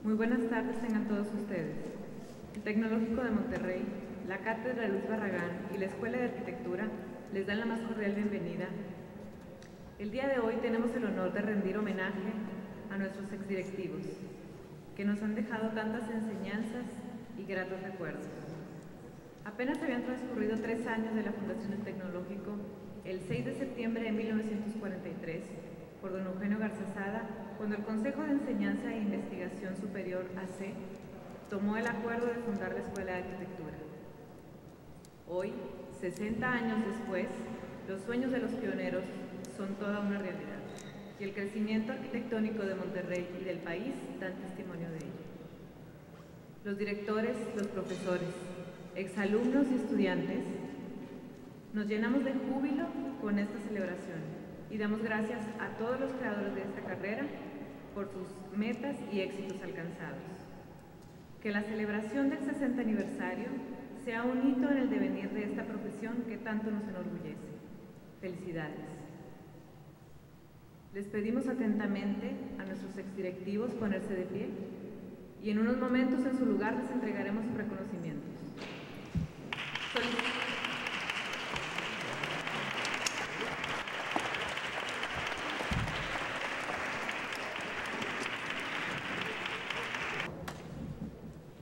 Muy buenas tardes tengan todos ustedes. El Tecnológico de Monterrey, la Cátedra Luis Barragán y la Escuela de Arquitectura les dan la más cordial bienvenida. El día de hoy tenemos el honor de rendir homenaje a nuestros exdirectivos, que nos han dejado tantas enseñanzas y gratos recuerdos. Apenas habían transcurrido 3 años de la fundación del Tecnológico, el 6 de septiembre de 1943, por don Eugenio Garzazada, cuando el Consejo de Enseñanza e Investigación Superior, AC, tomó el acuerdo de fundar la Escuela de Arquitectura. Hoy, 60 años después, los sueños de los pioneros son toda una realidad, y el crecimiento arquitectónico de Monterrey y del país dan testimonio de ello. Los directores, los profesores, exalumnos y estudiantes, nos llenamos de júbilo con esta celebración y damos gracias a todos los creadores de esta carrera por sus metas y éxitos alcanzados. Que la celebración del 60 aniversario sea un hito en el devenir de esta profesión que tanto nos enorgullece. Felicidades. Les pedimos atentamente a nuestros exdirectivos ponerse de pie y en unos momentos en su lugar les entregaremos sus reconocimientos.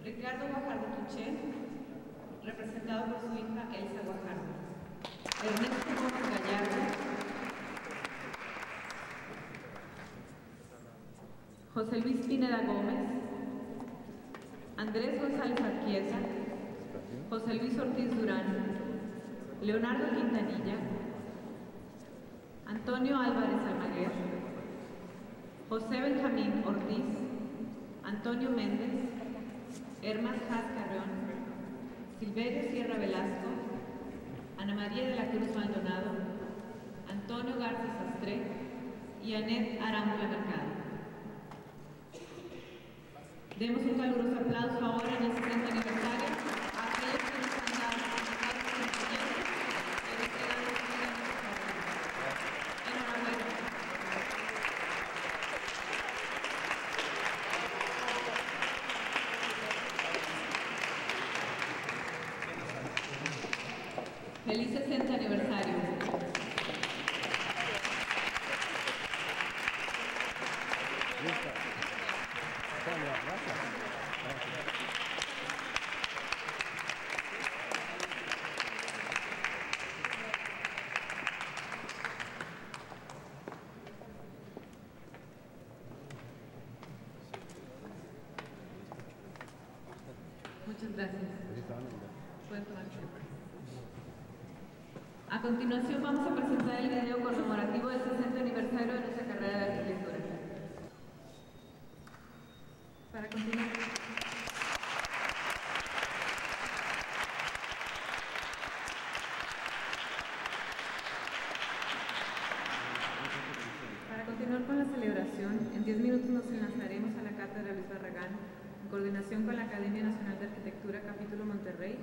Ricardo Guajardo Tuché, representado por su hija Elsa Guajardo. Ernesto Gómez Gallardo. José Luis Pineda Gómez. Andrés González Arquieza. José Luis Ortiz Durán. Leonardo Quintanilla. Antonio Álvarez Almaguer. José Benjamín Ortiz. Antonio Méndez. Hermas Haas Carrión, Silverio Sierra Velasco, Ana María de la Cruz Maldonado, Antonio Garza Sastre y Anet Arámbula Mercado. Demos un caluroso aplauso ahora en el 60 aniversario a aquellos que nos han dado resultados influyentes de este gran desafío. Enhorabuena. Feliz 60 aniversario. Muchas gracias. Pueden tomar tiempo. A continuación vamos a presentar el video conmemorativo del 60 aniversario de nuestra carrera de arquitectura. Para continuar. Para continuar con la celebración, en 10 minutos nos enlazaremos a la Cátedra Luis Barragán, en coordinación con la Academia Nacional de Arquitectura Capítulo Monterrey,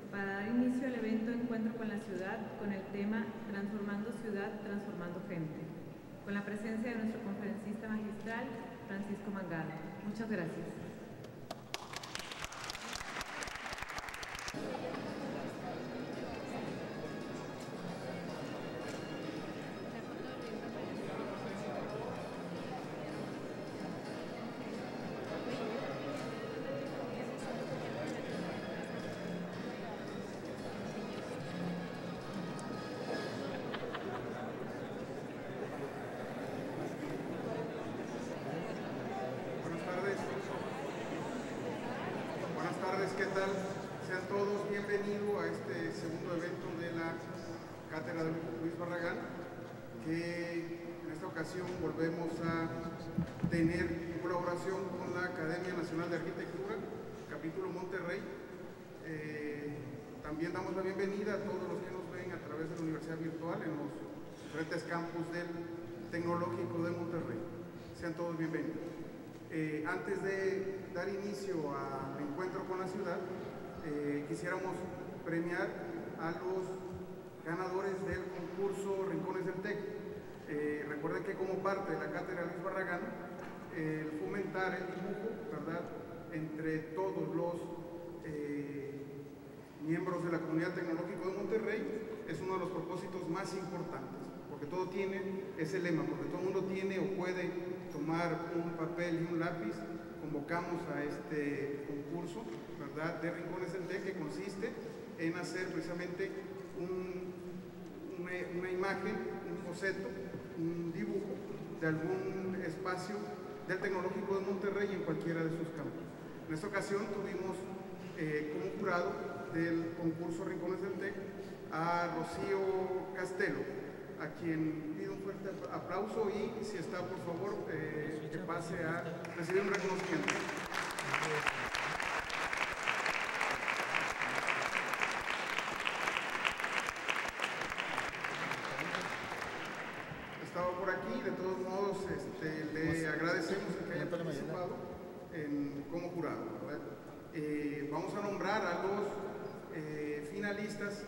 para dar inicio al evento Encuentro con la Ciudad con el tema Transformando Ciudad, Transformando Gente, con la presencia de nuestro conferencista magistral, Francisco Mangado. Muchas gracias. ¿Qué tal? Sean todos bienvenidos a este segundo evento de la Cátedra de Luis Barragán, que en esta ocasión volvemos a tener colaboración con la Academia Nacional de Arquitectura, Capítulo Monterrey. También damos la bienvenida a todos los que nos ven a través de la Universidad Virtual en los diferentes campus del Tecnológico de Monterrey. Sean todos bienvenidos. Antes de dar inicio al encuentro con la ciudad, quisiéramos premiar a los ganadores del concurso Rincones del TEC. Recuerden que como parte de la Cátedra Luis Barragán, fomentar el dibujo, ¿verdad?, entre todos los miembros de la comunidad tecnológica de Monterrey es uno de los propósitos más importantes, porque todo tiene ese lema, porque todo el mundo tiene o puede tomar un papel y un lápiz. Convocamos a este concurso, ¿verdad?, de Rincones del TEC, que consiste en hacer precisamente una imagen, un boceto, un dibujo de algún espacio del Tecnológico de Monterrey en cualquiera de sus campos. En esta ocasión tuvimos como jurado del concurso Rincones del TEC a Rocío Castelo, a quien pido un fuerte aplauso y, si está, por favor, que pase a recibir un reconocimiento. Estaba por aquí, de todos modos, le agradecemos que haya participado como jurado, ¿verdad? Vamos a nombrar a los finalistas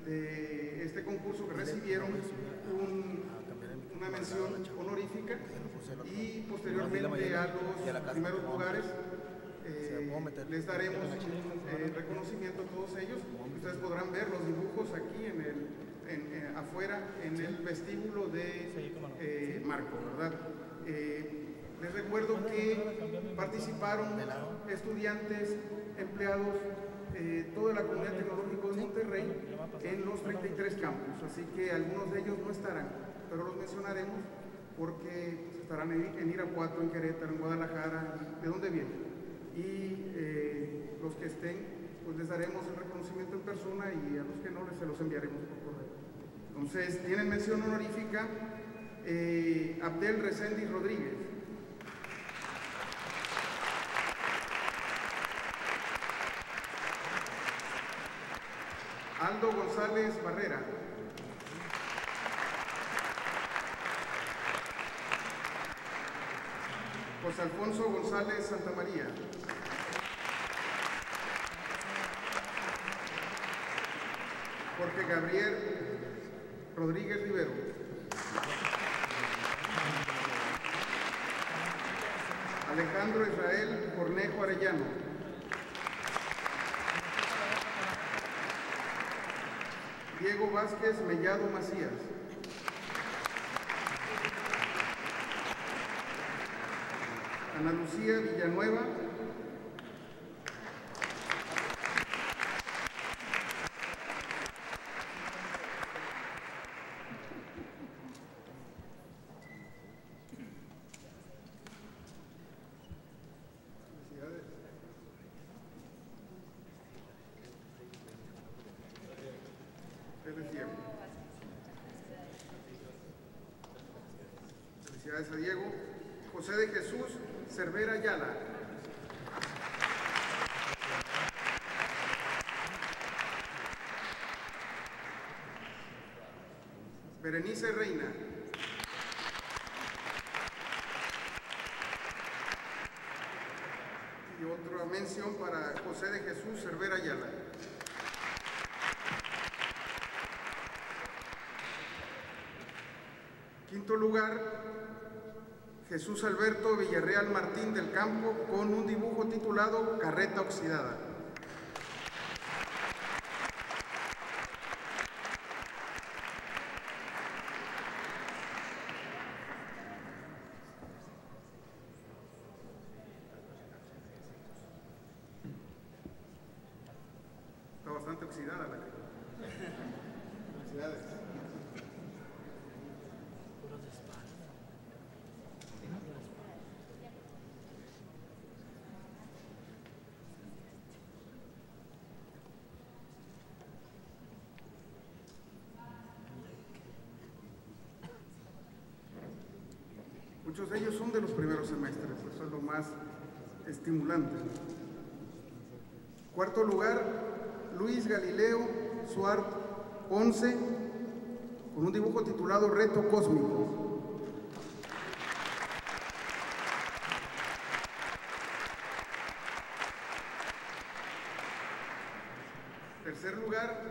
de este concurso que recibieron una mención honorífica, y posteriormente a los primeros lugares les daremos reconocimiento a todos ellos. Ustedes podrán ver los dibujos aquí afuera en el vestíbulo de Marco, ¿verdad? Les recuerdo que participaron estudiantes, empleados, toda la comunidad tecnológica de Monterrey en los 33 campus, así que algunos de ellos no estarán, pero los mencionaremos porque estarán en Irapuato, en Querétaro, en Guadalajara, de dónde vienen. Y los que estén, pues les daremos el reconocimiento en persona, y a los que no, se los enviaremos por correo. Entonces, tienen mención honorífica Abdel Reséndiz Rodríguez, Aldo González Barrera, José Alfonso González Santamaría, Jorge Gabriel Rodríguez Rivero, Alejandro Israel Cornejo Arellano, Diego Vázquez Mellado Macías, Ana Lucía Villanueva, felicidades a Diego. José de Jesús Cervera Ayala, Berenice Reina, y otra mención para José de Jesús Cervera Ayala. Quinto lugar, Jesús Alberto Villarreal Martín del Campo, con un dibujo titulado Carreta Oxidada. Está bastante oxidada la carreta. Felicidades. Muchos de ellos son de los primeros semestres, eso es lo más estimulante. Cuarto lugar, Luis Galileo Suart Ponce, con un dibujo titulado Reto Cósmico. Tercer lugar,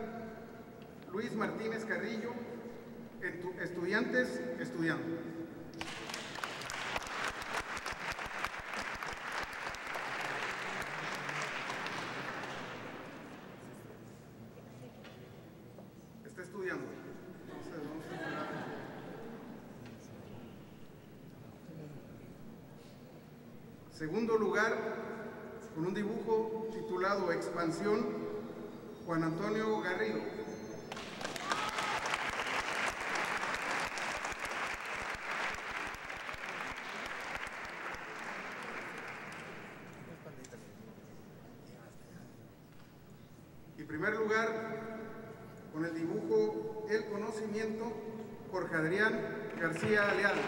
Luis Martínez Carrillo, Estudiantes Estudiando. Segundo lugar, con un dibujo titulado Expansión, Juan Antonio Garrido. Y primer lugar, con el dibujo El Conocimiento, Jorge Adrián García Leal.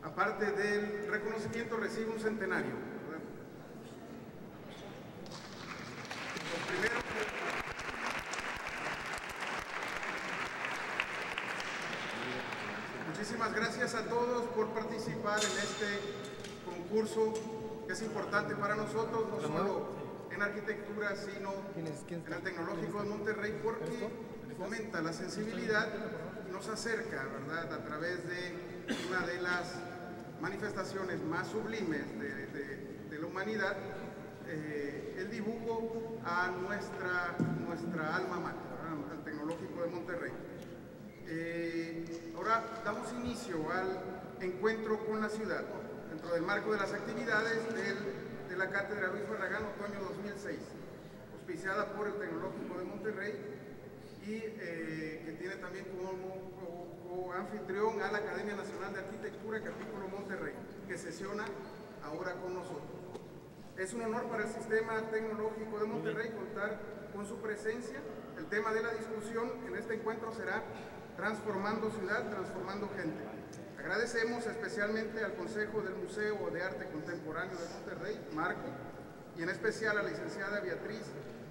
Aparte del reconocimiento, recibe un centenario, ¿verdad? Muchísimas gracias a todos por participar en este concurso que es importante para nosotros, no solo en arquitectura, sino en el Tecnológico de Monterrey, porque fomenta la sensibilidad y nos acerca, ¿verdad?, a través de una de las manifestaciones más sublimes de la humanidad, el dibujo a nuestra alma mater, ¿verdad?, al Tecnológico de Monterrey. Ahora damos inicio al encuentro con la ciudad, dentro del marco de las actividades de la Cátedra Luis Barragán Otoño 2006, auspiciada por el Tecnológico de Monterrey y que tiene también como anfitrión a la Academia Nacional de Arquitectura, Capítulo Monterrey, que sesiona ahora con nosotros. Es un honor para el Sistema Tecnológico de Monterrey contar con su presencia. El tema de la discusión en este encuentro será Transformando Ciudad, Transformando Gente. Agradecemos especialmente al Consejo del Museo de Arte Contemporáneo de Monterrey, Marco, y en especial a la licenciada Beatriz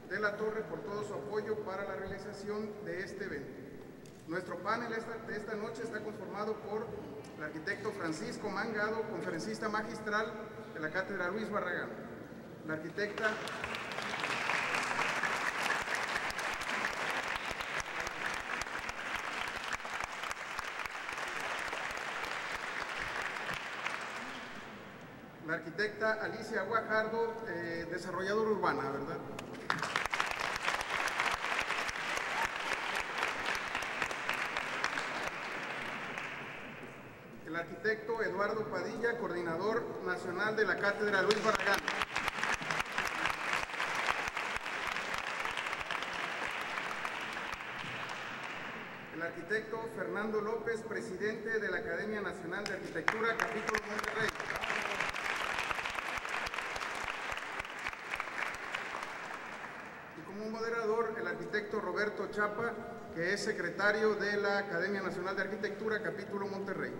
de la Torre por todo su apoyo para la realización de este evento. Nuestro panel de esta noche está conformado por el arquitecto Francisco Mangado, conferencista magistral de la Cátedra Luis Barragán, la arquitecta Alicia Guajardo, desarrolladora urbana, ¿verdad? El arquitecto Eduardo Padilla, coordinador nacional de la Cátedra Luis Barragán. El arquitecto Fernando López, presidente de la Academia Nacional de Arquitectura, Capítulo Monterrey. Y como moderador, el arquitecto Roberto Chapa, que es secretario de la Academia Nacional de Arquitectura, Capítulo Monterrey.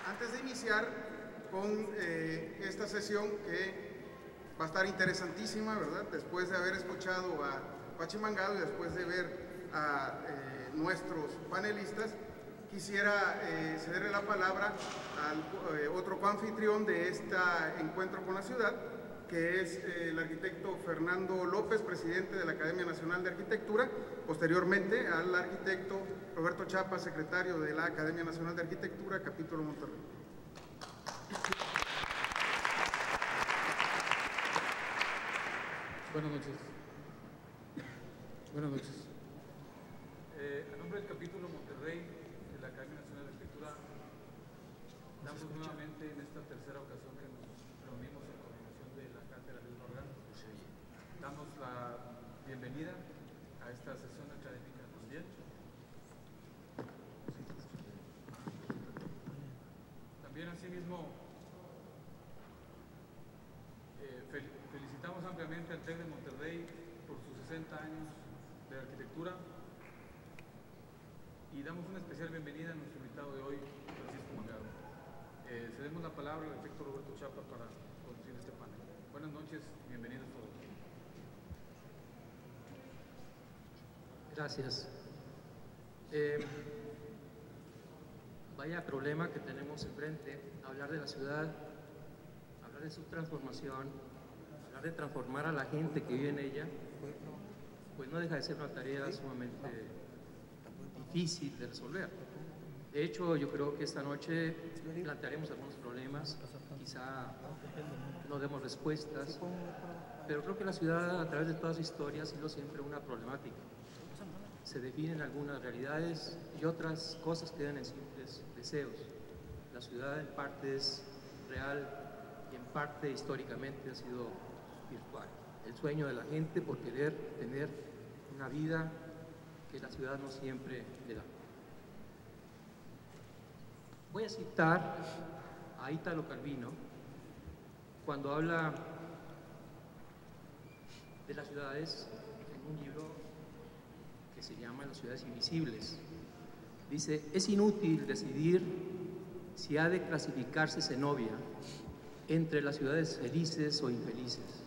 Antes de iniciar con esta sesión que va a estar interesantísima, ¿verdad?, después de haber escuchado a Pachi Mangado y después de ver a nuestros panelistas, quisiera cederle la palabra al otro coanfitrión de este encuentro con la ciudad, que es el arquitecto Fernando López, presidente de la Academia Nacional de Arquitectura, posteriormente al arquitecto Roberto Chapa, secretario de la Academia Nacional de Arquitectura, Capítulo Monterrey. Buenas noches. Buenas noches. A nombre del Capítulo Monterrey de la Academia Nacional de Arquitectura, damos nuevamente en esta tercera ocasión que nos reunimos en coordinación de la Cátedra Luis Barragán. Damos la bienvenida a esta sesión académica también. También asimismo felicitamos ampliamente al TEC de Monterrey por sus 60 años de arquitectura y damos una especial bienvenida a nuestro invitado de hoy, Francisco Mangado. Cedemos la palabra al arquitecto Roberto Chapa para conducir este panel. Buenas noches, bienvenidos todos. Gracias. Vaya problema que tenemos enfrente, hablar de la ciudad, hablar de su transformación, hablar de transformar a la gente que vive en ella, pues no deja de ser una tarea sumamente difícil de resolver. De hecho, yo creo que esta noche plantearemos algunos problemas, quizá no demos respuestas, pero creo que la ciudad, a través de toda su historia, ha sido siempre una problemática. Se definen algunas realidades y otras cosas quedan en simples deseos. La ciudad en parte es real y en parte históricamente ha sido virtual. El sueño de la gente por querer tener una vida que la ciudad no siempre le da. Voy a citar a Italo Calvino cuando habla de las ciudades en un libro que se llama Las ciudades invisibles. Dice: es inútil decidir si ha de clasificarse Zenobia entre las ciudades felices o infelices.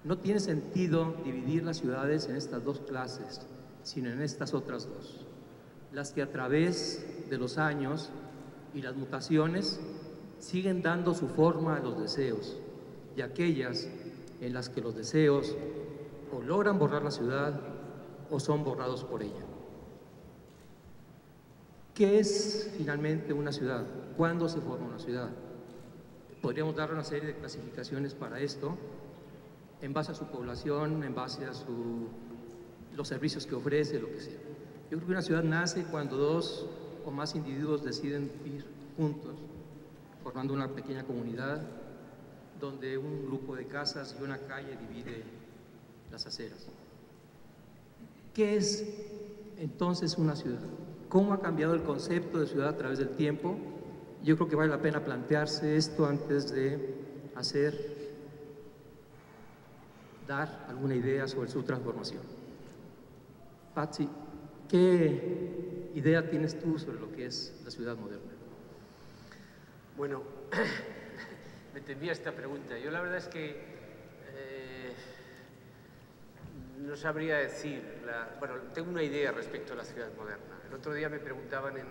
No tiene sentido dividir las ciudades en estas dos clases, sino en estas otras dos, las que a través de los años y las mutaciones siguen dando su forma a los deseos, y aquellas en las que los deseos o logran borrar la ciudad o son borrados por ella. ¿Qué es finalmente una ciudad? ¿Cuándo se forma una ciudad? Podríamos dar una serie de clasificaciones para esto, en base a su población, en base a los servicios que ofrece, lo que sea. Yo creo que una ciudad nace cuando dos o más individuos deciden vivir juntos, formando una pequeña comunidad, donde un grupo de casas y una calle divide las aceras. ¿Qué es entonces una ciudad? ¿Cómo ha cambiado el concepto de ciudad a través del tiempo? Yo creo que vale la pena plantearse esto antes de dar alguna idea sobre su transformación. Patsy, ¿qué idea tienes tú sobre lo que es la ciudad moderna? Bueno, me temía esta pregunta. Yo la verdad es que no sabría decir, bueno, tengo una idea respecto a la ciudad moderna. El otro día me preguntaban en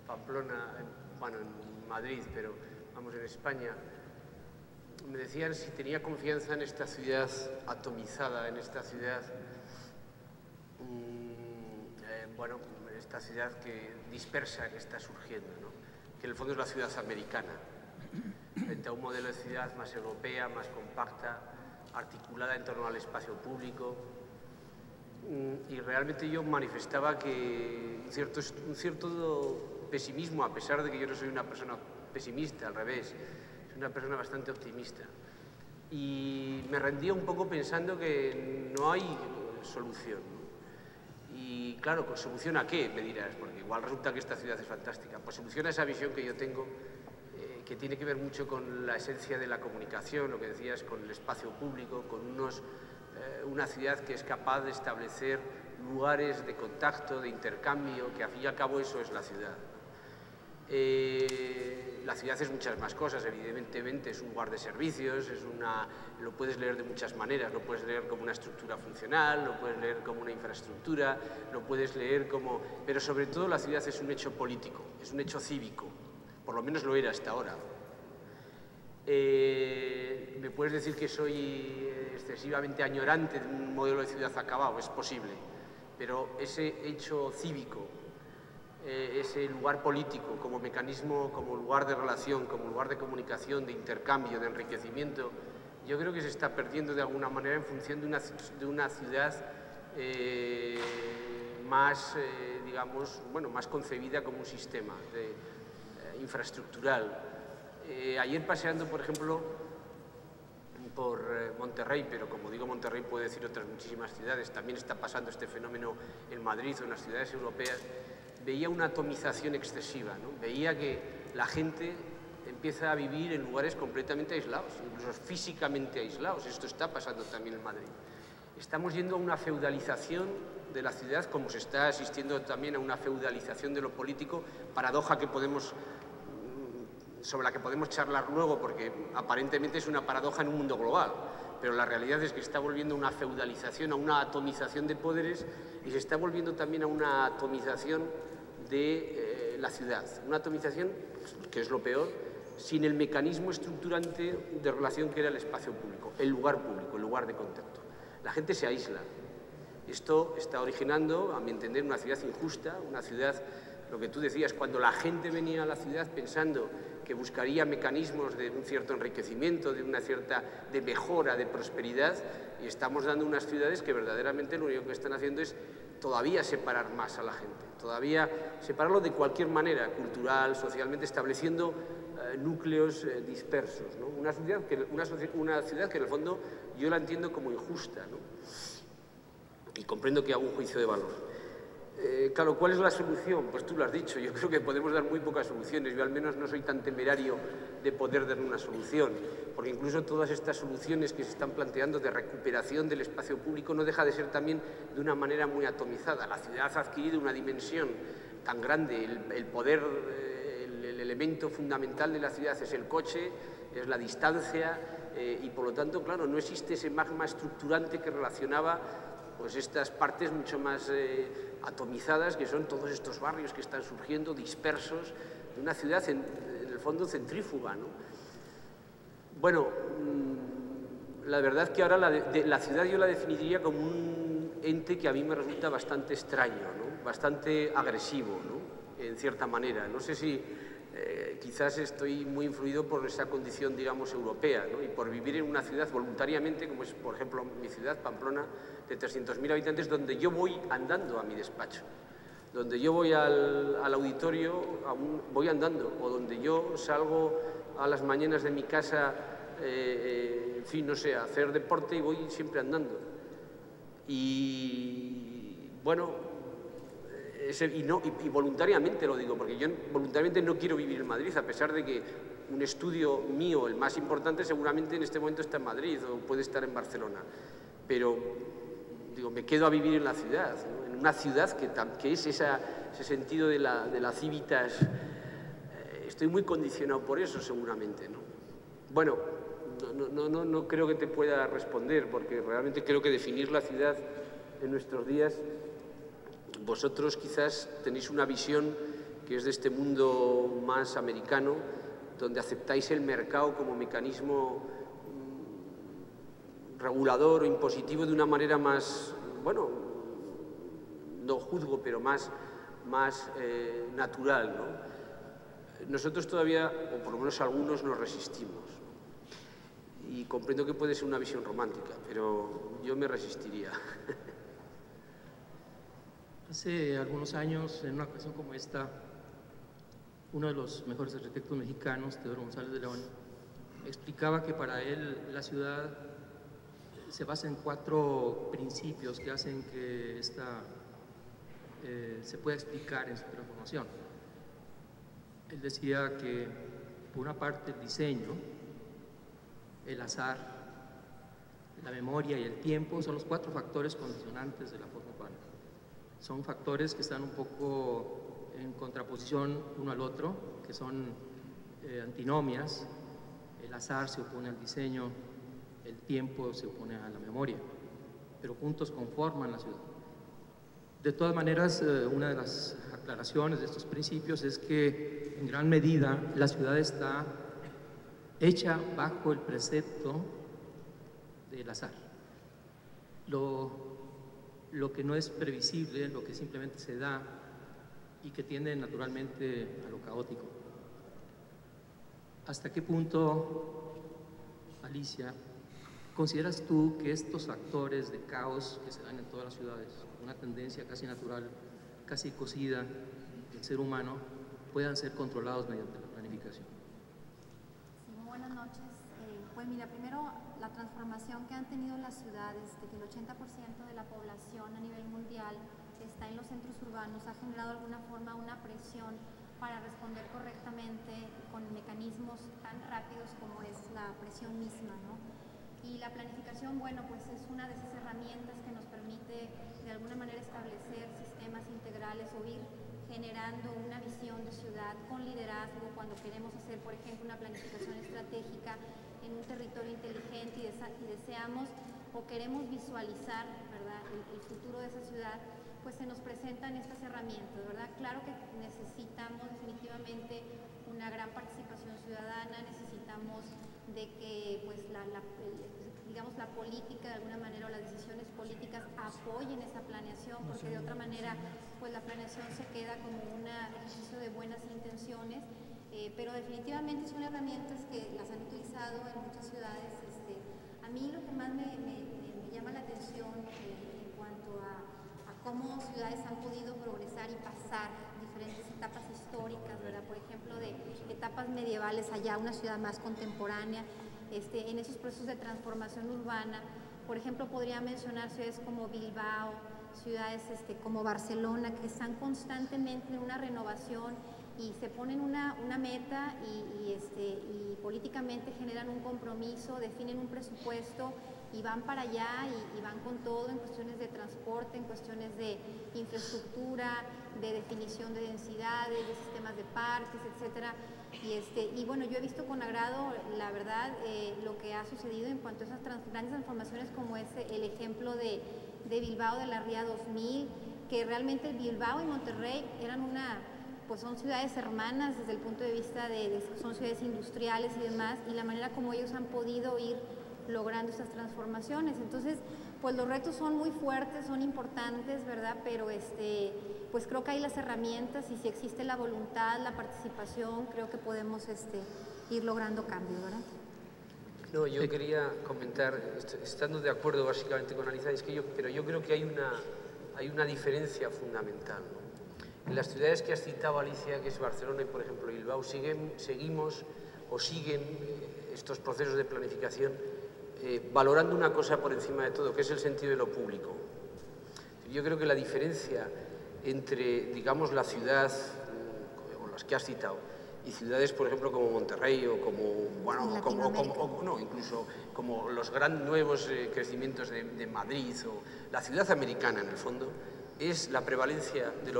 Pamplona, en Madrid, pero vamos, en España, me decían si tenía confianza en esta ciudad atomizada, en esta ciudad, esta ciudad que dispersa que está surgiendo, ¿no? Que en el fondo es la ciudad americana, frente a un modelo de ciudad más europea, más compacta, articulada en torno al espacio público. Y realmente yo manifestaba que un cierto pesimismo, a pesar de que yo no soy una persona pesimista, al revés, soy una persona bastante optimista. Y me rendía un poco pensando que no hay solución. Y claro, ¿con solución a qué? Me dirás, porque igual resulta que esta ciudad es fantástica. Pues solución a esa visión que yo tengo, que tiene que ver mucho con la esencia de la comunicación, lo que decías, con el espacio público, con una ciudad que es capaz de establecer lugares de contacto, de intercambio, que al fin y al cabo eso es la ciudad. La ciudad es muchas más cosas, evidentemente es un lugar de servicios, lo puedes leer de muchas maneras, lo puedes leer como una estructura funcional, lo puedes leer como una infraestructura, lo puedes leer como... Pero sobre todo la ciudad es un hecho político, es un hecho cívico, por lo menos lo era hasta ahora. Me puedes decir que soy excesivamente añorante de un modelo de ciudad acabado, es posible, pero ese hecho cívico, ese lugar político como mecanismo, como lugar de relación, como lugar de comunicación, de intercambio, de enriquecimiento, yo creo que se está perdiendo de alguna manera en función de una ciudad más, más concebida como un sistema infraestructural. Ayer paseando, por ejemplo, por Monterrey, pero como digo Monterrey puedo decir otras muchísimas ciudades, también está pasando este fenómeno en Madrid o en las ciudades europeas, veía una atomización excesiva, ¿no? Veía que la gente empieza a vivir en lugares completamente aislados, incluso físicamente aislados. Esto está pasando también en Madrid. Estamos yendo a una feudalización de la ciudad, como se está asistiendo también a una feudalización de lo político, paradoja sobre la que podemos charlar luego, porque aparentemente es una paradoja en un mundo global, pero la realidad es que está volviendo a una feudalización, a una atomización de poderes, y se está volviendo también a una atomización de la ciudad. Una atomización, que es lo peor, sin el mecanismo estructurante de relación que era el espacio público, el lugar de contacto. La gente se aísla. Esto está originando, a mi entender, una ciudad injusta, una ciudad, lo que tú decías, cuando la gente venía a la ciudad pensando que buscaría mecanismos de un cierto enriquecimiento, de una cierta mejora, de prosperidad, y estamos dando unas ciudades que verdaderamente lo único que están haciendo es todavía separar más a la gente, todavía separarlo de cualquier manera, cultural, socialmente, estableciendo núcleos dispersos, ¿no? Una ciudad que en el fondo yo la entiendo como injusta, ¿no? Y comprendo que hago un juicio de valor. Claro, ¿cuál es la solución? Pues tú lo has dicho, yo creo que podemos dar muy pocas soluciones, yo al menos no soy tan temerario de poder dar una solución, porque incluso todas estas soluciones que se están planteando de recuperación del espacio público no deja de ser también de una manera muy atomizada. La ciudad ha adquirido una dimensión tan grande, el poder, el elemento fundamental de la ciudad es el coche, es la distancia, y por lo tanto, claro, no existe ese magma estructurante que relacionaba pues estas partes mucho más atomizadas, que son todos estos barrios que están surgiendo, dispersos, de una ciudad en el fondo centrífuga, ¿no? Bueno, la verdad es que ahora la ciudad yo la definiría como un ente que a mí me resulta bastante extraño, ¿no? Bastante agresivo, ¿no? En cierta manera. No sé si quizás estoy muy influido por esa condición, digamos, europea, ¿no? Y por vivir en una ciudad voluntariamente, como es, por ejemplo, mi ciudad, Pamplona, de 300.000 habitantes, donde yo voy andando a mi despacho, donde yo voy al auditorio, voy andando, o donde yo salgo a las mañanas de mi casa, en fin, no sé, a hacer deporte y voy siempre andando. Y bueno, y voluntariamente lo digo, porque yo voluntariamente no quiero vivir en Madrid, a pesar de que un estudio mío, el más importante, seguramente en este momento está en Madrid o puede estar en Barcelona. Pero, digo, me quedo a vivir en la ciudad, ¿no? En una ciudad que es ese sentido de la civitas. Estoy muy condicionado por eso, seguramente, ¿no? Bueno, no creo que te pueda responder, porque realmente creo que definir la ciudad en nuestros días, vosotros quizás tenéis una visión que es de este mundo más americano, donde aceptáis el mercado como mecanismo regulador o impositivo de una manera más, bueno, no juzgo, pero más natural, ¿no? Nosotros todavía, o por lo menos algunos, nos resistimos. Y comprendo que puede ser una visión romántica, pero yo me resistiría. Hace algunos años, en una ocasión como esta, uno de los mejores arquitectos mexicanos, Teodoro González de León, explicaba que para él la ciudad se basa en 4 principios que hacen que esta se pueda explicar en su transformación. Él decía que, por una parte, el diseño, el azar, la memoria y el tiempo son los 4 factores condicionantes de la forma urbana. Son factores que están un poco en contraposición uno al otro, que son antinomias. El azar se opone al diseño, el tiempo se opone a la memoria, pero juntos conforman la ciudad. De todas maneras, una de las aclaraciones de estos principios es que en gran medida la ciudad está hecha bajo el precepto del azar. Lo que no es previsible, lo que simplemente se da y que tiende naturalmente a lo caótico. ¿Hasta qué punto, Alicia, consideras tú que estos factores de caos que se dan en todas las ciudades, una tendencia casi natural, casi cosida del ser humano, puedan ser controlados mediante la planificación? Sí, muy buenas noches. Pues mira, primero, la transformación que han tenido las ciudades, de que el 80% de la población a nivel mundial está en los centros urbanos, ha generado de alguna forma una presión para responder correctamente con mecanismos tan rápidos como es la presión misma, ¿no? Y la planificación, bueno, pues es una de esas herramientas que nos permite de alguna manera establecer sistemas integrales o ir generando una visión de ciudad con liderazgo cuando queremos hacer, por ejemplo, una planificación estratégica en un territorio inteligente y deseamos o queremos visualizar, ¿verdad?, el futuro de esa ciudad, pues se nos presentan estas herramientas, ¿verdad? Claro que necesitamos definitivamente una gran participación ciudadana, necesitamos de que pues, digamos, la política de alguna manera o las decisiones políticas apoyen esa planeación, porque de otra manera pues la planeación se queda como un ejercicio de buenas intenciones, pero definitivamente son herramientas que las han utilizado en muchas ciudades. A mí lo que más me llama la atención en cuanto a cómo ciudades han podido progresar y pasar diferentes etapas históricas, ¿verdad? Por ejemplo, de etapas medievales allá a una ciudad más contemporánea, en esos procesos de transformación urbana. Por ejemplo, podría mencionar ciudades como Bilbao, ciudades como Barcelona, que están constantemente en una renovación y se ponen una meta y políticamente generan un compromiso, definen un presupuesto y van para allá y van con todo en cuestiones de transporte, en cuestiones de infraestructura, de definición de densidades, de sistemas de parques, etcétera. Y bueno, yo he visto con agrado, la verdad, lo que ha sucedido en cuanto a esas grandes transformaciones, como es el ejemplo de Bilbao, de la Ría 2000, que realmente Bilbao y Monterrey pues son ciudades hermanas desde el punto de vista son ciudades industriales y demás, y la manera como ellos han podido ir logrando estas transformaciones. Entonces, pues los retos son muy fuertes, son importantes, ¿verdad? Pero pues creo que hay las herramientas y si existe la voluntad, la participación, creo que podemos ir logrando cambios, ¿verdad? No, yo quería comentar, estando de acuerdo básicamente con Alicia, pero yo creo que hay una diferencia fundamental, ¿no? En las ciudades que has citado, Alicia, que es Barcelona y, por ejemplo, Bilbao, siguen estos procesos de planificación valorando una cosa por encima de todo, que es el sentido de lo público. Yo creo que la diferencia entre, digamos, la ciudad, o las que has citado, y ciudades, por ejemplo, como Monterrey o incluso como los nuevos crecimientos de Madrid o la ciudad americana, en el fondo, es la prevalencia de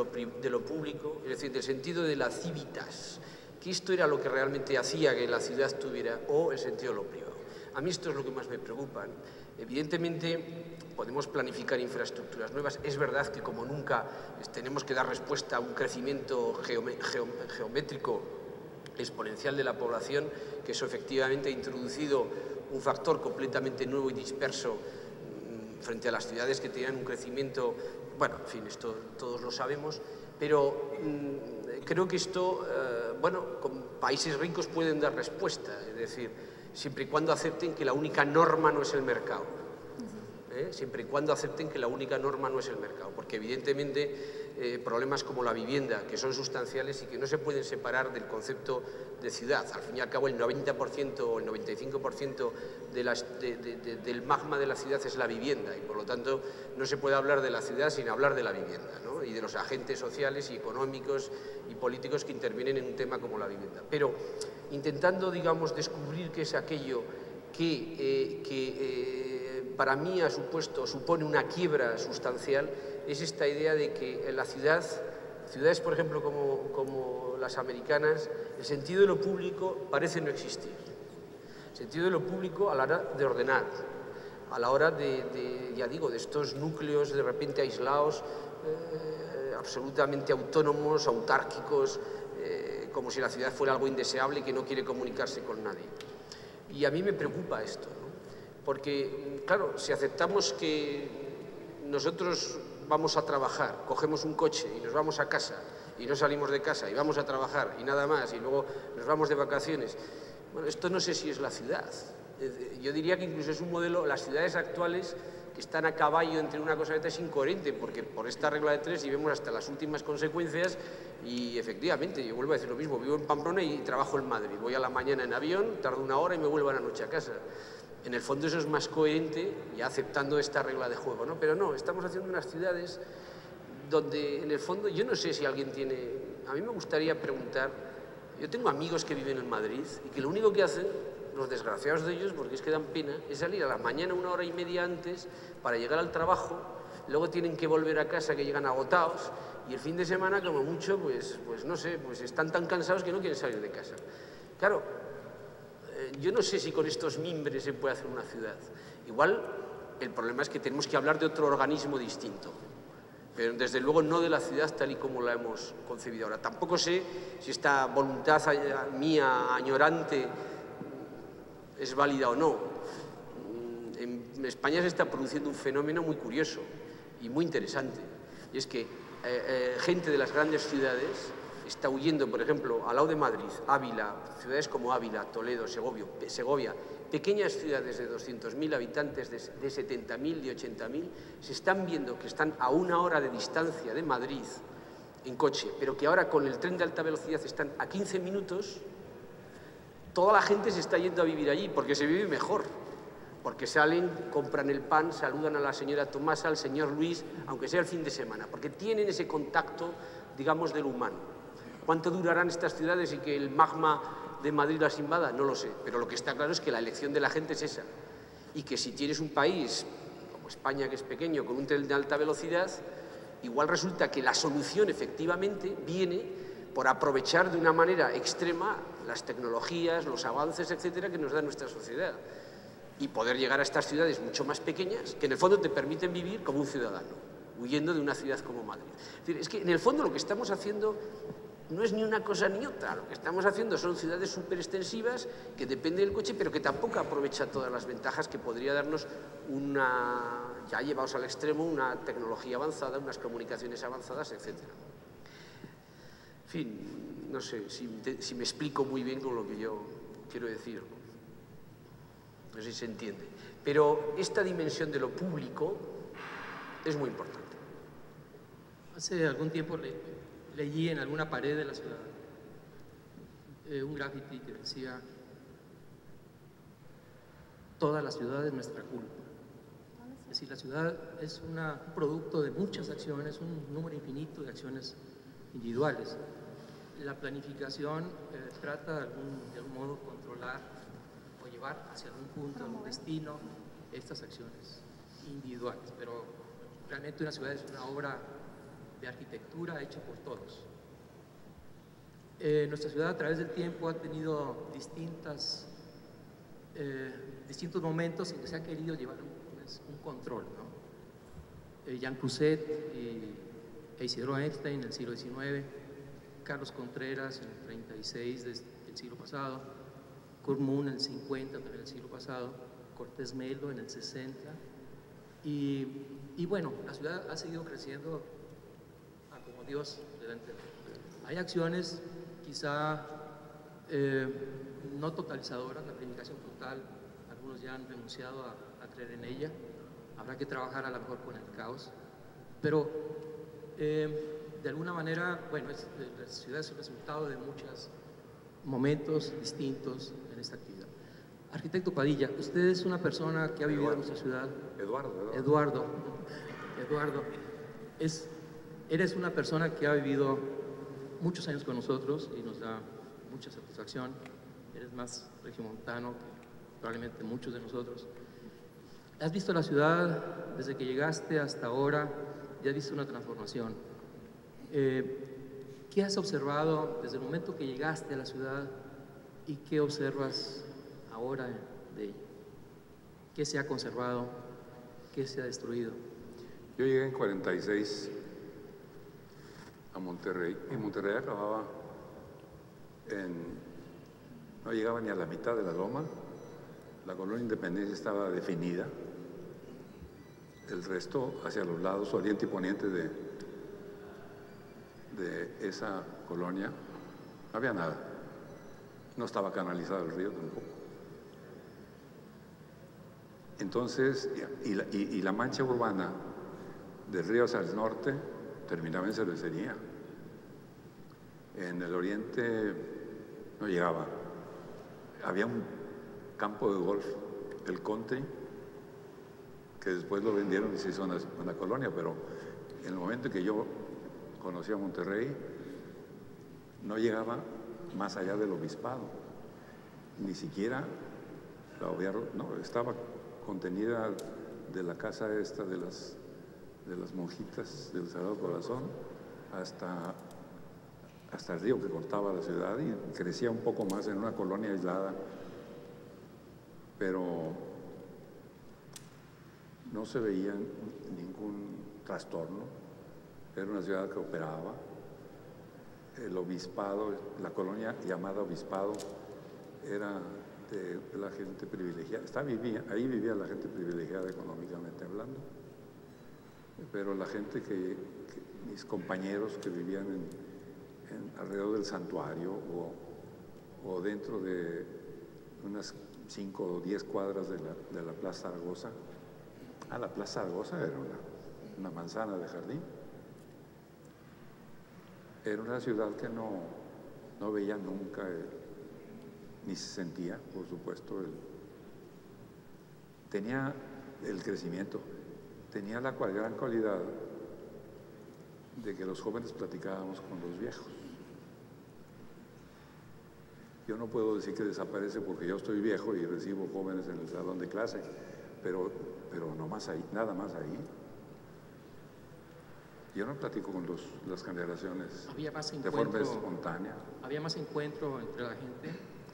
lo público, es decir, del sentido de la civitas, que esto era lo que realmente hacía que la ciudad tuviera, o el sentido de lo privado. A mí esto es lo que más me preocupa. Evidentemente, podemos planificar infraestructuras nuevas. Es verdad que, como nunca, tenemos que dar respuesta a un crecimiento geométrico exponencial de la población, que eso efectivamente ha introducido un factor completamente nuevo y disperso frente a las ciudades que tenían un crecimiento, bueno, en fin, esto todos lo sabemos, pero creo que esto, con países ricos pueden dar respuesta, es decir, siempre y cuando acepten que la única norma no es el mercado. Siempre y cuando acepten que la única norma no es el mercado, porque evidentemente problemas como la vivienda, que son sustanciales y que no se pueden separar del concepto de ciudad. Al fin y al cabo, el 90% o el 95% del magma de la ciudad es la vivienda, y por lo tanto no se puede hablar de la ciudad sin hablar de la vivienda, ¿no? Y de los agentes sociales y económicos y políticos que intervienen en un tema como la vivienda. Pero intentando, digamos, descubrir qué es aquello que para mí supone una quiebra sustancial, es esta idea de que en la ciudades, por ejemplo, como las americanas, el sentido de lo público parece no existir. El sentido de lo público a la hora de ordenar, a la hora de estos núcleos de repente aislados, absolutamente autónomos, autárquicos, como si la ciudad fuera algo indeseable y que no quiere comunicarse con nadie. Y a mí me preocupa esto, ¿no? Porque, claro, si aceptamos que nosotros vamos a trabajar, cogemos un coche y nos vamos a casa y no salimos de casa y vamos a trabajar y nada más y luego nos vamos de vacaciones, bueno, esto no sé si es la ciudad. Yo diría que incluso es un modelo, las ciudades actuales que están a caballo entre una cosa y otra es incoherente, porque por esta regla de tres y vemos hasta las últimas consecuencias y efectivamente, yo vuelvo a decir lo mismo, vivo en Pamplona y trabajo en Madrid, voy a la mañana en avión, tardo una hora y me vuelvo a la noche a casa. En el fondo eso es más coherente, ya aceptando esta regla de juego, ¿no? Pero no, estamos haciendo unas ciudades donde en el fondo, yo no sé si alguien tiene, a mí me gustaría preguntar, yo tengo amigos que viven en Madrid y que lo único que hacen, los desgraciados de ellos, porque es que dan pena, es salir a la mañana una hora y media antes para llegar al trabajo, luego tienen que volver a casa, que llegan agotados, y el fin de semana, como mucho, pues no sé, pues están tan cansados que no quieren salir de casa. Claro, yo no sé si con estos mimbres se puede hacer una ciudad. Igual el problema es que tenemos que hablar de otro organismo distinto, pero desde luego no de la ciudad tal y como la hemos concebido ahora. Tampoco sé si esta voluntad mía añorante es válida o no. en España se está produciendo un fenómeno muy curioso y muy interesante. Y es que gente de las grandes ciudades está huyendo, por ejemplo, al lado de Madrid, Ávila, ciudades como Ávila, Toledo, Segovia, pequeñas ciudades de 200.000 habitantes, de 70.000, de 80.000, se están viendo que están a 1 hora de distancia de Madrid en coche, pero que ahora con el tren de alta velocidad están a 15 minutos, toda la gente se está yendo a vivir allí porque se vive mejor. Porque salen, compran el pan, saludan a la señora Tomasa, al señor Luis, aunque sea el fin de semana, porque tienen ese contacto, digamos, del humano. ¿Cuánto durarán estas ciudades y que el magma de Madrid las invada? No lo sé, pero lo que está claro es que la elección de la gente es esa. Y que si tienes un país como España, que es pequeño, con un tren de alta velocidad, igual resulta que la solución efectivamente viene por aprovechar de una manera extrema las tecnologías, los avances, etcétera, que nos da nuestra sociedad. Y poder llegar a estas ciudades mucho más pequeñas, que en el fondo te permiten vivir como un ciudadano, huyendo de una ciudad como Madrid. Es decir, es que en el fondo lo que estamos haciendo no es ni una cosa ni otra. Lo que estamos haciendo son ciudades súper extensivas que dependen del coche, pero que tampoco aprovecha todas las ventajas que podría darnos una, ya llevados al extremo, una tecnología avanzada, unas comunicaciones avanzadas, etcétera. En fin, no sé si me explico muy bien con lo que yo quiero decir. No sé si se entiende. Pero esta dimensión de lo público es muy importante. Hace algún tiempo leí en alguna pared de la ciudad un graffiti que decía: toda la ciudad es nuestra culpa. Es decir, la ciudad es un producto de muchas acciones, un número infinito de acciones individuales. La planificación trata de algún modo controlar o llevar hacia algún punto, algún destino, estas acciones individuales, pero realmente una ciudad es una obra de arquitectura hecha por todos. Nuestra ciudad a través del tiempo ha tenido distintos momentos en que se ha querido llevar un control, ¿no? Jean Cruzet e Isidro Einstein en el siglo XIX, Carlos Contreras en el 36 del siglo pasado, Kurt Moon en el 50 también del siglo pasado, Cortés Melo en el 60, y bueno, la ciudad ha seguido creciendo a como Dios le da a entender. Hay acciones quizá no totalizadoras, la planificación total, algunos ya han renunciado a creer en ella, habrá que trabajar a lo mejor con el caos, pero de alguna manera, bueno, la ciudad es el resultado de muchos momentos distintos en esta actividad. Arquitecto Padilla, usted es una persona que ha vivido en nuestra ciudad. Eduardo, eres una persona que ha vivido muchos años con nosotros y nos da mucha satisfacción. Eres más regiomontano que probablemente muchos de nosotros. Has visto la ciudad desde que llegaste hasta ahora y has visto una transformación. ¿Qué has observado desde el momento que llegaste a la ciudad y qué observas ahora de ella? ¿Qué se ha conservado? ¿Qué se ha destruido? Yo llegué en 46 a Monterrey, y Monterrey acababa no llegaba ni a la mitad de la loma, la colonia Independencia estaba definida, el resto hacia los lados oriente y poniente de esa colonia no había nada, no estaba canalizado el río tampoco. Entonces, y la mancha urbana del río hacia el norte terminaba en cervecería. En el oriente no llegaba. Había un campo de golf, el country, que después lo vendieron y se hizo una colonia, pero en el momento en que yo conocí a Monterrey, no llegaba más allá del obispado. Ni siquiera estaba contenida de la casa esta de las monjitas del Sagrado Corazón hasta el río que cortaba la ciudad, y crecía un poco más en una colonia aislada, pero no se veía ningún trastorno. Era una ciudad que operaba. El obispado, la colonia llamada Obispado, era de la gente privilegiada. Ahí vivía la gente privilegiada económicamente hablando, pero la gente mis compañeros que vivían alrededor del santuario o dentro de unas 5 o 10 cuadras de la Plaza Zaragoza. La Plaza Zaragoza era una manzana de jardín. Era una ciudad que no veía nunca, ni se sentía, por supuesto, tenía el crecimiento, tenía la gran cualidad de que los jóvenes platicábamos con los viejos. Yo no puedo decir que desaparece porque yo estoy viejo y recibo jóvenes en el salón de clase, pero no más ahí, nada más ahí. Yo no platico con las generaciones de forma espontánea. ¿Había más encuentro entre la gente?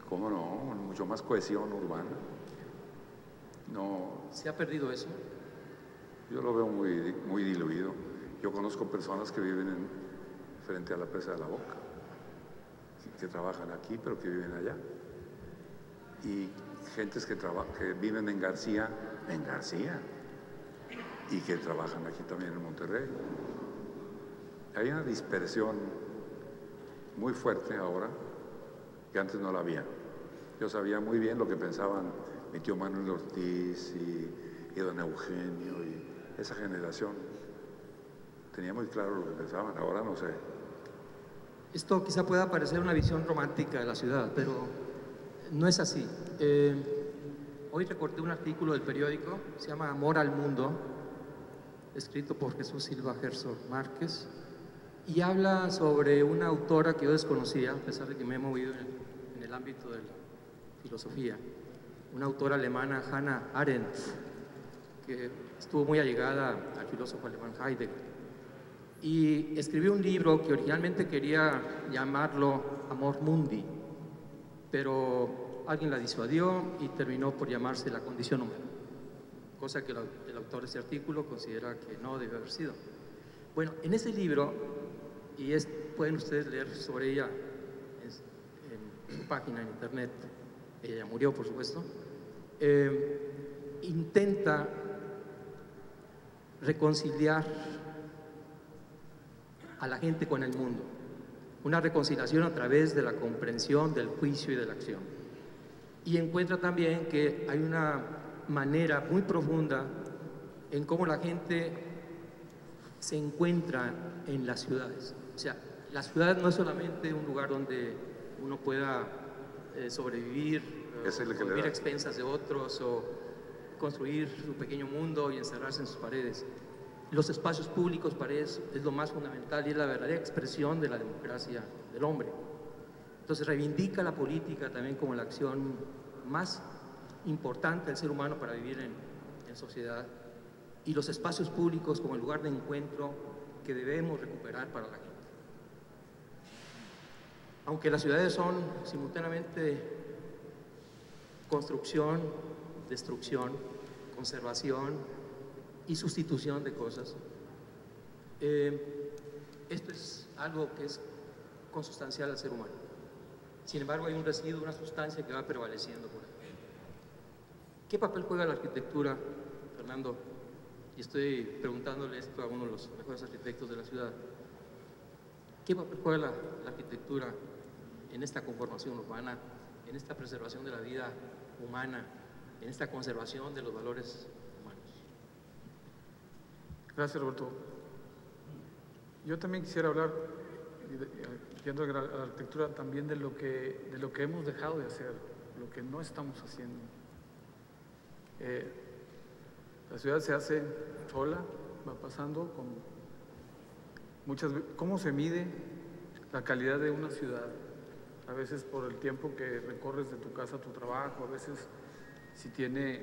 ¿Cómo no? Mucho más cohesión urbana. No. ¿Se ha perdido eso? Yo lo veo muy diluido. Yo conozco personas que viven frente a la Presa de la Boca, que trabajan aquí, pero que viven allá. Y gentes que viven en García, y que trabajan aquí también en Monterrey. Hay una dispersión muy fuerte ahora que antes no la había. Yo sabía muy bien lo que pensaban mi tío Manuel Ortiz y don Eugenio y esa generación. Tenía muy claro lo que pensaban, ahora no sé. Esto quizá pueda parecer una visión romántica de la ciudad, pero no es así. Hoy recorté un artículo del periódico, se llama Amor al Mundo, escrito por Jesús Silva Herzog Márquez, y habla sobre una autora que yo desconocía, a pesar de que me he movido en el ámbito de la filosofía, una autora alemana, Hannah Arendt, que estuvo muy allegada al filósofo alemán Heidegger, y escribió un libro que originalmente quería llamarlo Amor Mundi, pero alguien la disuadió y terminó por llamarse La Condición Humana, cosa que el autor de ese artículo considera que no debe haber sido. Bueno, en ese libro, y pueden ustedes leer sobre ella en su página en internet, ella murió por supuesto, intenta reconciliar a la gente con el mundo, una reconciliación a través de la comprensión del juicio y de la acción, y encuentra también que hay una manera muy profunda en cómo la gente se encuentra en las ciudades. O sea, la ciudad no es solamente un lugar donde uno pueda sobrevivir, o vivir a expensas de otros, o construir su pequeño mundo y encerrarse en sus paredes. Los espacios públicos para eso es lo más fundamental y es la verdadera expresión de la democracia del hombre. Entonces reivindica la política también como la acción más importante del ser humano para vivir en sociedad, y los espacios públicos como el lugar de encuentro que debemos recuperar para la gente. Aunque las ciudades son simultáneamente construcción, destrucción, conservación y sustitución de cosas, esto es algo que es consustancial al ser humano. Sin embargo, hay un residuo, una sustancia que va prevaleciendo por ahí. ¿Qué papel juega la arquitectura, Fernando? Y estoy preguntándole esto a uno de los mejores arquitectos de la ciudad. ¿Qué papel juega la arquitectura en esta conformación urbana, en esta preservación de la vida humana, en esta conservación de los valores humanos? Gracias, Roberto. Yo también quisiera hablar, viendo a la arquitectura, también de lo que hemos dejado de hacer, lo que no estamos haciendo. La ciudad se hace sola, va pasando con ¿cómo se mide la calidad de una ciudad? A veces por el tiempo que recorres de tu casa a tu trabajo, a veces si tiene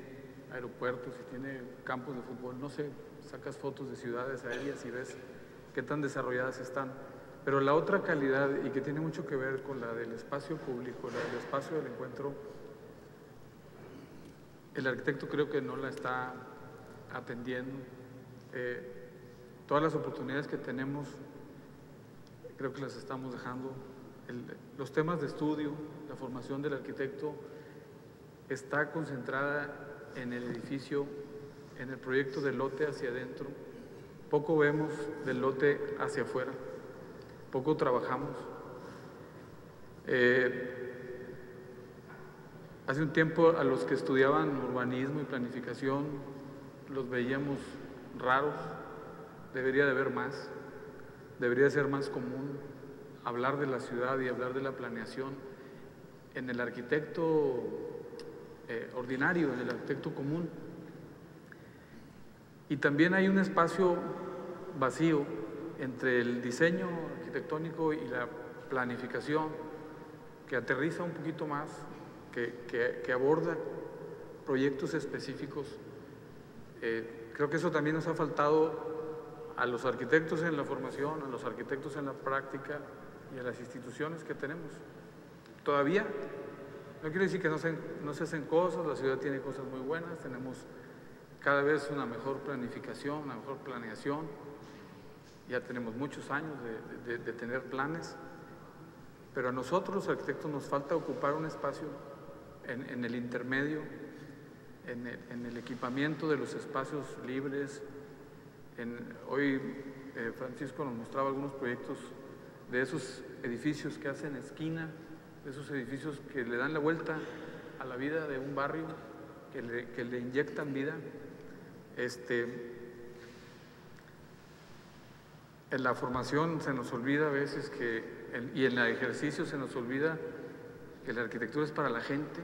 aeropuertos, si tiene campos de fútbol, no sé, sacas fotos de ciudades aéreas y ves qué tan desarrolladas están. Pero la otra calidad, y que tiene mucho que ver con la del espacio público, la del espacio del encuentro, el arquitecto creo que no la está atendiendo. Todas las oportunidades que tenemos creo que las estamos dejando. Los temas de estudio, la formación del arquitecto está concentrada en el edificio, en el proyecto del lote hacia adentro. Poco vemos del lote hacia afuera, poco trabajamos. Hace un tiempo a los que estudiaban urbanismo y planificación los veíamos raros. Debería de haber más, debería ser más común hablar de la ciudad y hablar de la planeación en el arquitecto ordinario, en el arquitecto común. Y también hay un espacio vacío entre el diseño arquitectónico y la planificación que aterriza un poquito más, que aborda proyectos específicos. Creo que eso también nos ha faltado a los arquitectos en la formación, a los arquitectos en la práctica y a las instituciones que tenemos. Todavía, no quiero decir que no se hacen cosas, la ciudad tiene cosas muy buenas, tenemos cada vez una mejor planificación, una mejor planeación, ya tenemos muchos años de tener planes, pero a nosotros los arquitectos nos falta ocupar un espacio en el intermedio, en el equipamiento de los espacios libres. Hoy Francisco nos mostraba algunos proyectos de esos edificios que hacen esquina, de esos edificios que le dan la vuelta a la vida de un barrio, que le inyectan vida. En la formación se nos olvida a veces y en el ejercicio se nos olvida que la arquitectura es para la gente,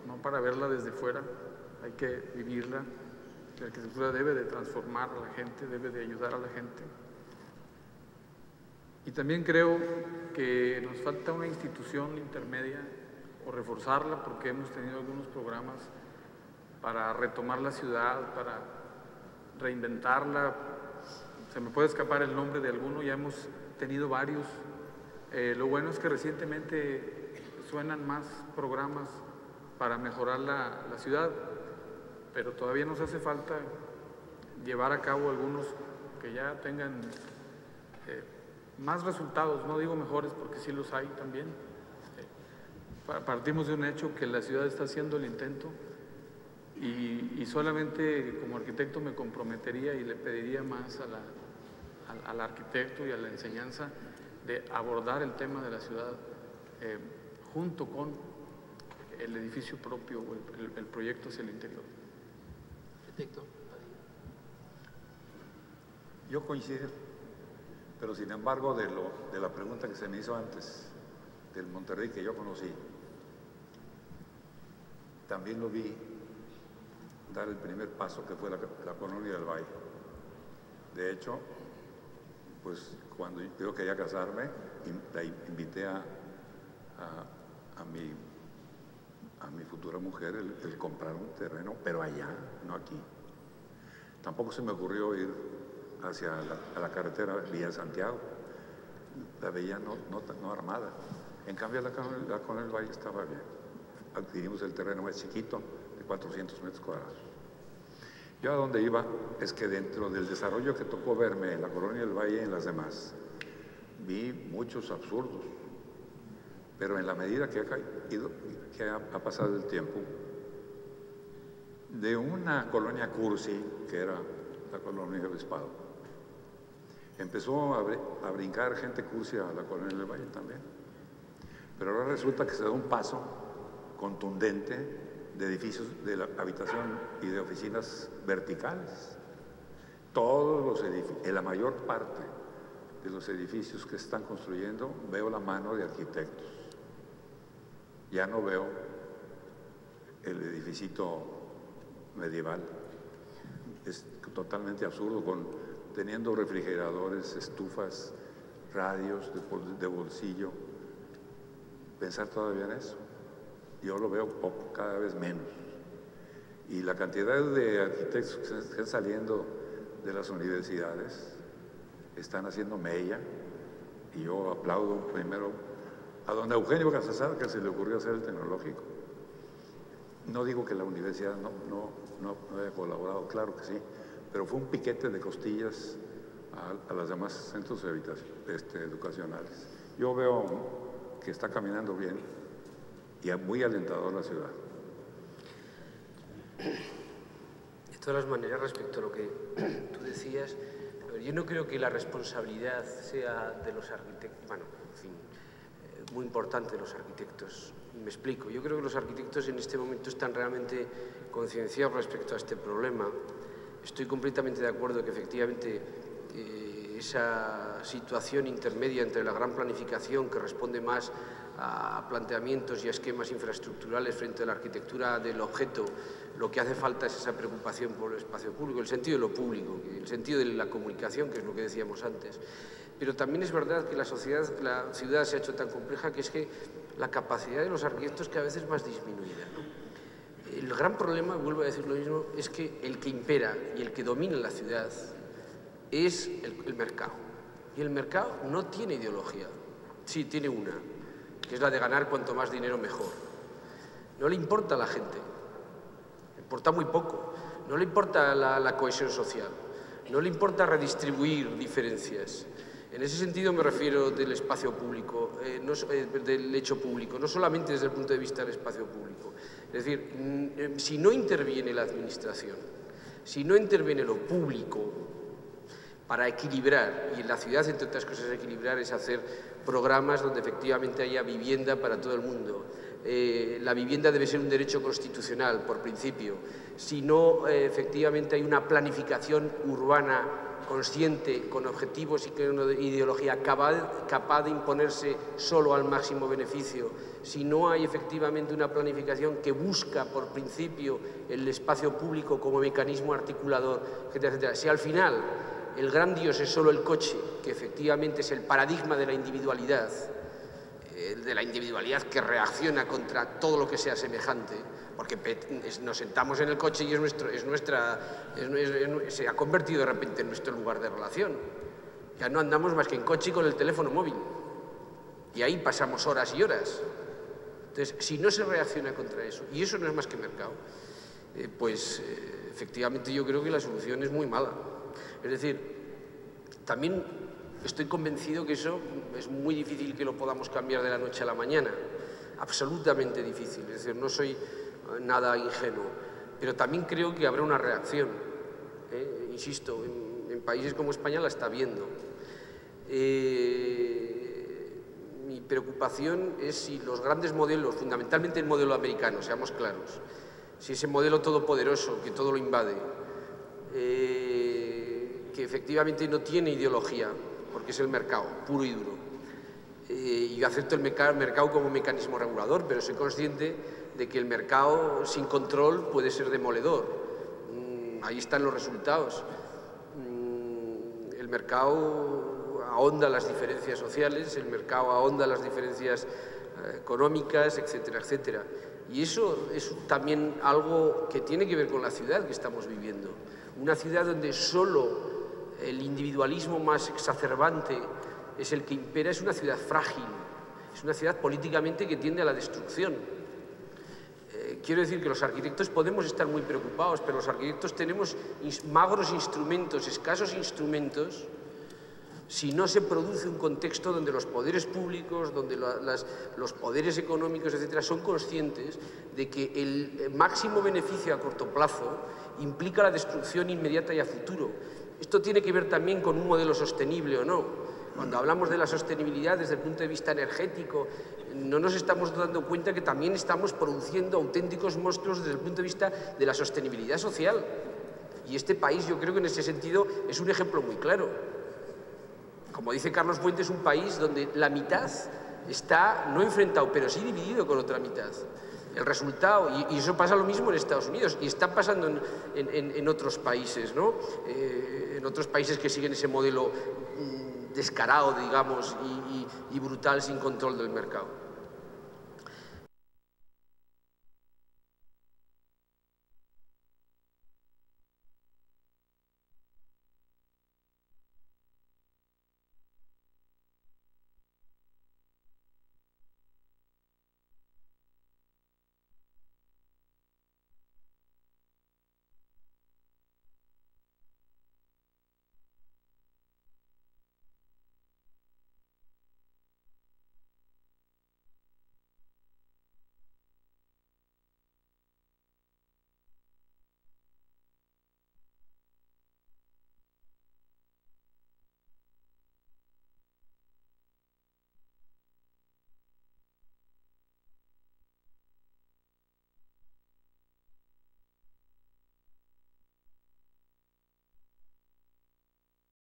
no para verla desde fuera, hay que vivirla. La arquitectura debe de transformar a la gente, debe de ayudar a la gente. Y también creo que nos falta una institución intermedia o reforzarla, porque hemos tenido algunos programas para retomar la ciudad, para reinventarla. Se me puede escapar el nombre de alguno, ya hemos tenido varios. Lo bueno es que recientemente suenan más programas para mejorar la ciudad, pero todavía nos hace falta llevar a cabo algunos que ya tengan más resultados, no digo mejores porque sí los hay también. Partimos de un hecho que la ciudad está haciendo el intento y solamente como arquitecto me comprometería y le pediría más al arquitecto y a la enseñanza de abordar el tema de la ciudad junto con el edificio propio o el proyecto hacia el interior. Arquitecto. Yo coincido, pero sin embargo de la pregunta que se me hizo antes, del Monterrey que yo conocí, también lo vi dar el primer paso que fue la Colonia del Valle. De hecho, pues cuando yo quería casarme, la invité a mi futura mujer el comprar un terreno, pero allá, no aquí. Tampoco se me ocurrió ir hacia la carretera vía Santiago. La veía no armada. En cambio, la Colonia del Valle estaba bien. Adquirimos el terreno más chiquito, de 400 metros cuadrados. Yo a donde iba es que dentro del desarrollo que tocó verme en la Colonia del Valle y en las demás, vi muchos absurdos. Pero en la medida que ha pasado el tiempo, de una colonia cursi, que era la colonia Obispado, empezó a brincar gente cursi a la Colonia del Valle también. Pero ahora resulta que se da un paso contundente de edificios de la habitación y de oficinas verticales. Todos los edificios, en la mayor parte de los edificios que se están construyendo, veo la mano de arquitectos. Ya no veo el edificito medieval. Es totalmente absurdo, teniendo refrigeradores, estufas, radios de bolsillo. Pensar todavía en eso. Yo lo veo poco, cada vez menos. Y la cantidad de arquitectos que están saliendo de las universidades están haciendo mella, y yo aplaudo primero a don Eugenio Casasada, que se le ocurrió hacer el tecnológico. No digo que la universidad no haya colaborado, claro que sí, pero fue un piquete de costillas a los demás centros educacionales. Yo veo que está caminando bien y muy alentador la ciudad. De todas las maneras, respecto a lo que tú decías, yo no creo que la responsabilidad sea de los arquitectos, bueno, en fin, muy importante de los arquitectos. Me explico, yo creo que los arquitectos en este momento están realmente concienciados respecto a este problema. Estoy completamente de acuerdo que efectivamente esa situación intermedia entre la gran planificación, que responde más a planteamientos y a esquemas infraestructurales frente a la arquitectura del objeto, lo que hace falta es esa preocupación por el espacio público, el sentido de lo público, el sentido de la comunicación, que es lo que decíamos antes. Pero también es verdad que la ciudad se ha hecho tan compleja que es que la capacidad de los arquitectos cada vez es más disminuida, ¿no? El gran problema, vuelvo a decir lo mismo, es que el que impera y el que domina la ciudad es el mercado. Y el mercado no tiene ideología. Sí, tiene una, que es la de ganar cuanto más dinero mejor. No le importa a la gente, le importa muy poco. No le importa la cohesión social, no le importa redistribuir diferencias. En ese sentido me refiero del espacio público, del hecho público, no solamente desde el punto de vista del espacio público. Es decir, si no interviene la administración, si no interviene lo público para equilibrar, y en la ciudad, entre otras cosas, equilibrar es hacer programas donde efectivamente haya vivienda para todo el mundo. La vivienda debe ser un derecho constitucional, por principio. Si no, efectivamente hay una planificación urbana consciente, con objetivos y con una ideología capaz de imponerse solo al máximo beneficio, si no hay efectivamente una planificación que busca por principio el espacio público como mecanismo articulador, etcétera, etcétera. Si al final el gran Dios es solo el coche, que efectivamente es el paradigma de la individualidad que reacciona contra todo lo que sea semejante, porque nos sentamos en el coche y se ha convertido de repente en nuestro lugar de relación. Ya no andamos más que en coche y con el teléfono móvil. Y ahí pasamos horas y horas. Entonces, si no se reacciona contra eso, y eso no es más que mercado, efectivamente yo creo que la solución es muy mala. Es decir, también estoy convencido que eso es muy difícil que lo podamos cambiar de la noche a la mañana. Absolutamente difícil. Es decir, no soy nada ingenuo, pero también creo que habrá una reacción. Insisto, en países como España la está viendo. Mi preocupación es si los grandes modelos, fundamentalmente el modelo americano, seamos claros, si ese modelo todopoderoso que todo lo invade, que efectivamente no tiene ideología, porque es el mercado, puro y duro. Yo acepto el mercado como mecanismo regulador, pero soy consciente de que el mercado sin control puede ser demoledor. Ahí están los resultados. El mercado ahonda las diferencias sociales, el mercado ahonda las diferencias económicas, etcétera, etcétera. Y eso es también algo que tiene que ver con la ciudad que estamos viviendo. Una ciudad donde solo el individualismo más exacerbante es el que impera, es una ciudad frágil, es una ciudad políticamente que tiende a la destrucción. Quiero decir que los arquitectos podemos estar muy preocupados, pero los arquitectos tenemos magros instrumentos, escasos instrumentos, si no se produce un contexto donde los poderes públicos, donde los poderes económicos, etcétera, son conscientes de que el máximo beneficio a corto plazo implica la destrucción inmediata y a futuro. Esto tiene que ver también con un modelo sostenible o no. Cuando hablamos de la sostenibilidad desde el punto de vista energético, no nos estamos dando cuenta que también estamos produciendo auténticos monstruos desde el punto de vista de la sostenibilidad social. Y este país, yo creo que en ese sentido es un ejemplo muy claro. Como dice Carlos Fuentes, es un país donde la mitad está no enfrentado, pero sí dividido con otra mitad. El resultado, y eso pasa lo mismo en Estados Unidos, y está pasando en otros países, ¿no? En otros países que siguen ese modelo descarado, digamos, y brutal, sin control del mercado.